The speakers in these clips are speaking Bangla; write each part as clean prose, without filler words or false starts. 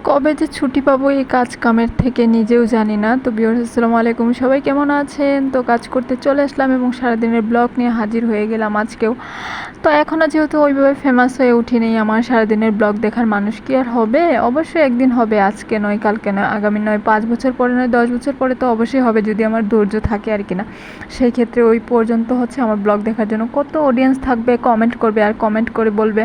কবে যে ছুটি পাবো এই কাজ কামের থেকে নিজেও জানি না। তো ভিউয়ার্স আসসালামু আলাইকুম, সবাই কেমন আছেন? তো কাজ করতে চলে আসলাম এবং সারাদিনের ব্লগ নিয়ে হাজির হয়ে গেলাম আজকেও। তো এখনও যেহেতু ওইভাবে ফেমাস হয়ে উঠিনি, আমার সারাদিনের ব্লগ দেখার মানুষ কি আর হবে? অবশ্যই একদিন হবে, আজকে নয়, কালকে নয়, আগামী নয়, 5 বছর পরে নয়, 10 বছর পরে তো অবশ্যই হবে, যদি আমার ধৈর্য থাকে আর কি না। সেই ক্ষেত্রে ওই পর্যন্ত হচ্ছে আমার ব্লগ দেখার জন্য কত অডিয়েন্স থাকবে, কমেন্ট করবে আর কমেন্ট করে বলবে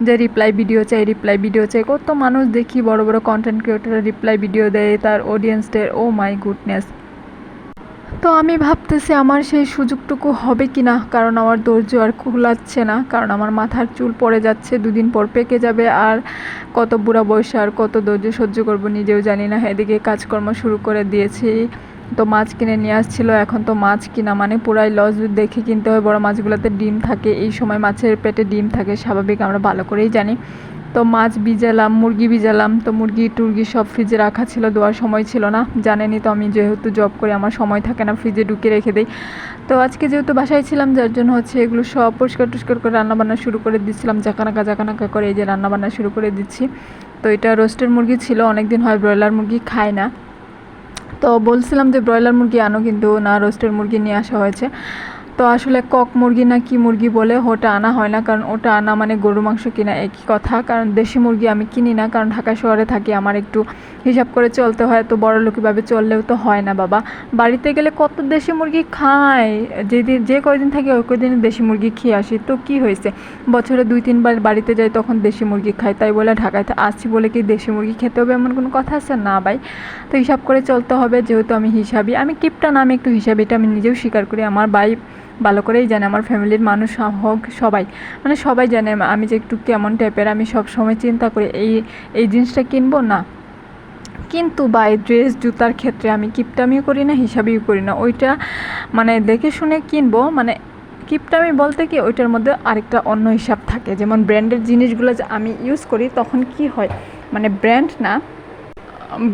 যে রিপ্লাই ভিডিও চাই, রিপ্লাই ভিডিও চাই। কত মানুষ দেখি বড় বড় কন্টেন্ট ক্রিয়েটররা রিপ্লাই ভিডিও দেয় তার অডিয়েন্সদের, ও মাই গুডনেস। তো আমি ভাবতেছি আমার সেই সুযোগটুকু হবে কি না, কারণ আমার ধৈর্য আর কুলাচ্ছে না, কারণ আমার মাথার চুল পড়ে যাচ্ছে, দুদিন পর পেকে যাবে। আর কত বুড়া বয়সে আর কত ধৈর্য সহ্য করব নিজেও জানি না। এদিকে কাজকর্ম শুরু করে দিয়েছি। তো মাছ কিনে নিয়ে আসছিল, এখন তো মাছ কিনা মানে পুরাই লস, দেখে কিনতে হয়। বড় মাছগুলোতে ডিম থাকে, এই সময় মাছের পেটে ডিম থাকে স্বাভাবিক, আমরা ভালো করেই জানি। তো মাছ ভিজালাম, মুরগি ভিজালাম। তো মুরগি টুরগি সব ফ্রিজে রাখা ছিল, দেওয়ার সময় ছিল না, জানেনই তো আমি যেহেতু জব করি আমার সময় থাকে না, ফ্রিজে ঢুকে রেখে দিই। তো আজকে যেহেতু বাসায় ছিলাম, যার জন্য হচ্ছে এগুলো সব পরিষ্কার টুষ্কার করে রান্নাবান্না শুরু করে দিচ্ছিলাম, জাকানাকা জাকানাকা করে এই যে রান্নাবান্না শুরু করে দিচ্ছি। তো এটা রোস্টের মুরগি ছিল, অনেক দিন হয় ব্রয়লার মুরগি খায় না। তো বলছিলাম যে ব্রয়লার মুরগি আনো, কিন্তু না, রোস্টের মুরগি নিয়ে আসা হয়েছে। তো আসলে কক মুরগি না কি মুরগি বলে ওটা আনা হয় না, কারণ ওটা আনা মানে গরু মাংস কিনা একই কথা। কারণ দেশি মুরগি আমি কিনি না, কারণ ঢাকা শহরে থাকি, আমার একটু হিসাব করে চলতে হয়। তো বড়লোকিভাবে চললেও তো হয় না বাবা। বাড়িতে গেলে কত দেশি মুরগি খায়, যেদিন যে কয়দিন থাকি ওই কয়দিন দেশি মুরগি খেয়ে আসি। তো কি হয়েছে, বছরে 2-3 বার বাড়িতে যাই তখন দেশি মুরগি খাই, তাই বলে ঢাকায় আসছি বলে কি দেশি মুরগি খেতে হবে এমন কোনো কথা আছে না ভাই। তো হিসাব করে চলতে হবে, যেহেতু আমি হিসাবই, আমি কিপটা না, আমি একটু হিসাব, এটা আমি নিজেও স্বীকার করি। আমার ভাই ভালো করেই জানে, আমার ফ্যামিলির মানুষ হোক সবাই, মানে সবাই জানে আমি যে একটু কেমন টাইপের। আমি সব সময় চিন্তা করি এই এই জিনিসটা কিনবো না, কিন্তু বাই ড্রেস জুতার ক্ষেত্রে আমি কিপটামিও করি না, হিসাবেও করি না। ওইটা মানে দেখে শুনে কিনবো, মানে কিপটামি বলতে কি ওইটার মধ্যে আরেকটা অন্য হিসাব থাকে। যেমন ব্র্যান্ডের জিনিসগুলো যে আমি ইউজ করি তখন কি হয়, মানে ব্র্যান্ড না,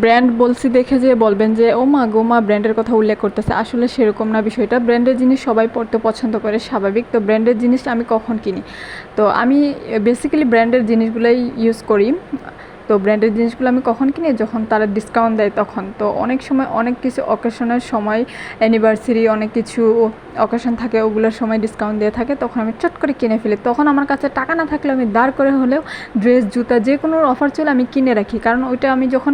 ব্র্যান্ড বলছি দেখে যে বলবেন যে ও মা গো মা ব্র্যান্ডের কথা উল্লেখ করতেছে, আসলে সেরকম না বিষয়টা। ব্র্যান্ডের জিনিস সবাই পড়তে পছন্দ করে, স্বাভাবিক। তো ব্র্যান্ডের জিনিস আমি কখন কিনি, তো আমি বেসিক্যালি ব্র্যান্ডের জিনিসগুলোই ইউজ করি। তো ব্র্যান্ডের জিনিসগুলো আমি কখন কিনি, যখন তারা ডিসকাউন্ট দেয় তখন। তো অনেক সময় অনেক কিছু অকেশনের সময়, অ্যানিভার্সারি অনেক কিছু অকেশন থাকে, ওগুলোর সময় ডিসকাউন্ট দিয়ে থাকে, তখন আমি চট করে কিনে ফেলি। তখন আমার কাছে টাকা না থাকলে আমি দাঁড় করে হলেও ড্রেস জুতা যে কোনো অফার চলে আমি কিনে রাখি, কারণ ওইটা আমি যখন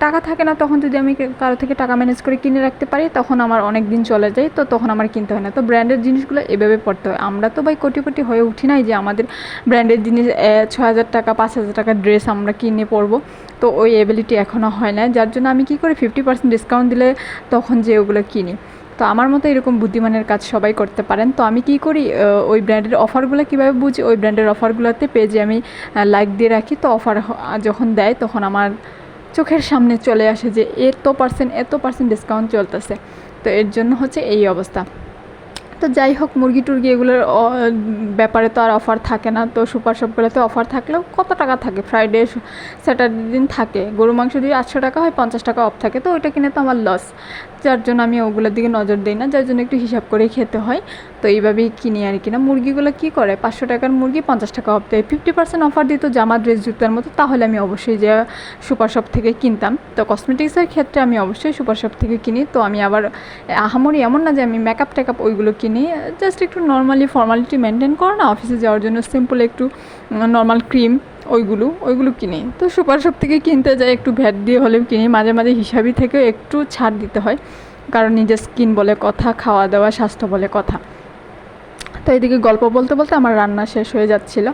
টাকা থাকে না তখন যদি আমি কারো থেকে টাকা ম্যানেজ করে কিনে রাখতে পারি তখন আমার অনেক দিন চলে যায়, তো তখন আমার কিনতে হয় না। তো ব্র্যান্ডের জিনিসগুলো এভাবে পড়তে হয়। আমরা তো ভাই কোটি কোটি হয়ে উঠি নাই যে আমাদের ব্র্যান্ডের জিনিস 6,000 টাকা 5,000 টাকার ড্রেস আমরা কিনে পরবো। তো ওই এবিলিটি এখনও হয় না, যার জন্য আমি কী করি 50% ডিসকাউন্ট দিলে তখন যে ওগুলো কিনি। তো আমার মতো এরকম বুদ্ধিমানের কাজ সবাই করতে পারেন। তো আমি কী করি, ওই ব্র্যান্ডের অফারগুলো কীভাবে বুঝি, ওই ব্র্যান্ডের অফারগুলোতে পেজে আমি লাইক দিয়ে রাখি। তো অফার যখন দেয় তখন আমার চোখের সামনে চলে আসে যে এত% ডিসকাউন্ট চলতেছে। তো এর জন্য হচ্ছে এই অবস্থা। তো যাই হোক, মুরগি টুরগি এগুলোর ব্যাপারে তো আর অফার থাকে না। তো সুপার শপগুলোতে অফার থাকলেও কত টাকা থাকে, ফ্রাইডে স্যাটারডে দিন থাকে। গরু মাংস যদি 800 টাকা হয় 50 টাকা অফ থাকে, তো ওইটা কিনে তো আমার লস, যার জন্য আমি ওগুলোর দিকে নজর দিই না, যার জন্য একটু হিসাব করে খেতে হয়। তো এইভাবেই কিনি আর কি না। মুরগিগুলো কী করে, 500 টাকার মুরগি 50 টাকা অফ দেয়, 50% অফার দিত জামা ড্রেস জুতার মতো, তাহলে আমি অবশ্যই যে সুপার শপ থেকে কিনতাম। তো কসমেটিক্সের ক্ষেত্রে আমি অবশ্যই সুপার শপ থেকে কিনি। তো আমি আবার আহামরি এমন না যে আমি মেকআপ টেকআপ ওইগুলো কিনি, জাস্ট একটু নর্মালি ফর্মালিটি মেনটেন করে না অফিসে যাওয়ার জন্য, সিম্পল একটু নর্মাল ক্রিম ওইগুলো কিনি। তো সুপার শপ থেকে কিনতে যাই, একটু ভ্যাট দিয়ে হলেও কিনি, মাঝে মাঝে হিসাবি থেকেও একটু ছাড় দিতে হয়, কারণ নিজের স্কিন বলে কথা, খাওয়া দাওয়া, স্বাস্থ্য বলে কথা। তো এদিকে গল্প বলতে বলতে আমার রান্না শেষ হয়ে যাচ্ছিলো।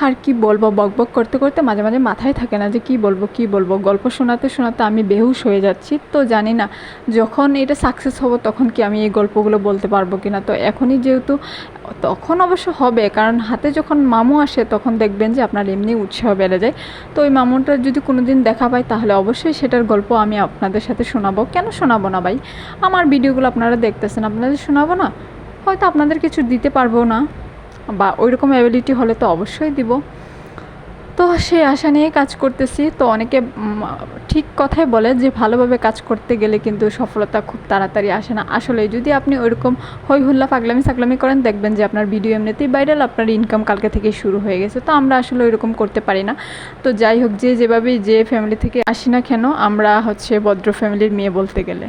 আর কি বলবো, বকবক করতে করতে মাঝে মাঝে মাথায় থাকে না যে কী বলবো। গল্প শোনাতে শোনাতে আমি বেহুশ হয়ে যাচ্ছি। তো জানি না যখন এটা সাকসেস হবো তখন কি আমি এই গল্পগুলো বলতে পারবো কি না। তো এখনই যেহেতু, তখন অবশ্য হবে, কারণ হাতে যখন মামু আসে তখন দেখবেন যে আপনার এমনি উৎসাহ বেড়ে যায়। তো ওই মামুটার যদি কোনো দিন দেখা পাই তাহলে অবশ্যই সেটার গল্প আমি আপনাদের সাথে শোনাবো। কেন শোনাবো না ভাই, আমার ভিডিওগুলো আপনারা দেখতেছেন, আপনাদের শোনাবো না? হয়তো আপনাদের কিছু দিতে পারবো না, বা ওই রকম অ্যাবিলিটি হলে তো অবশ্যই দিব। তো সেই আশা নিয়ে কাজ করতেছি। তো অনেকে ঠিক কথাই বলে যে ভালোভাবে কাজ করতে গেলে কিন্তু সফলতা খুব তাড়াতাড়ি আসে না। আসলে যদি আপনি ওইরকম হই হুল্লা পাগলামি সাগলামি করেন, দেখবেন যে আপনার ভিডিও এমনিতেই ভাইরাল, আপনার ইনকাম কালকে থেকে শুরু হয়ে গেছে। তো আমরা আসলে ওইরকম করতে পারি না। তো যাই হোক, যে যেভাবেই যে ফ্যামিলি থেকে আসি না কেন, আমরা হচ্ছে ভদ্র ফ্যামিলির মেয়ে বলতে গেলে।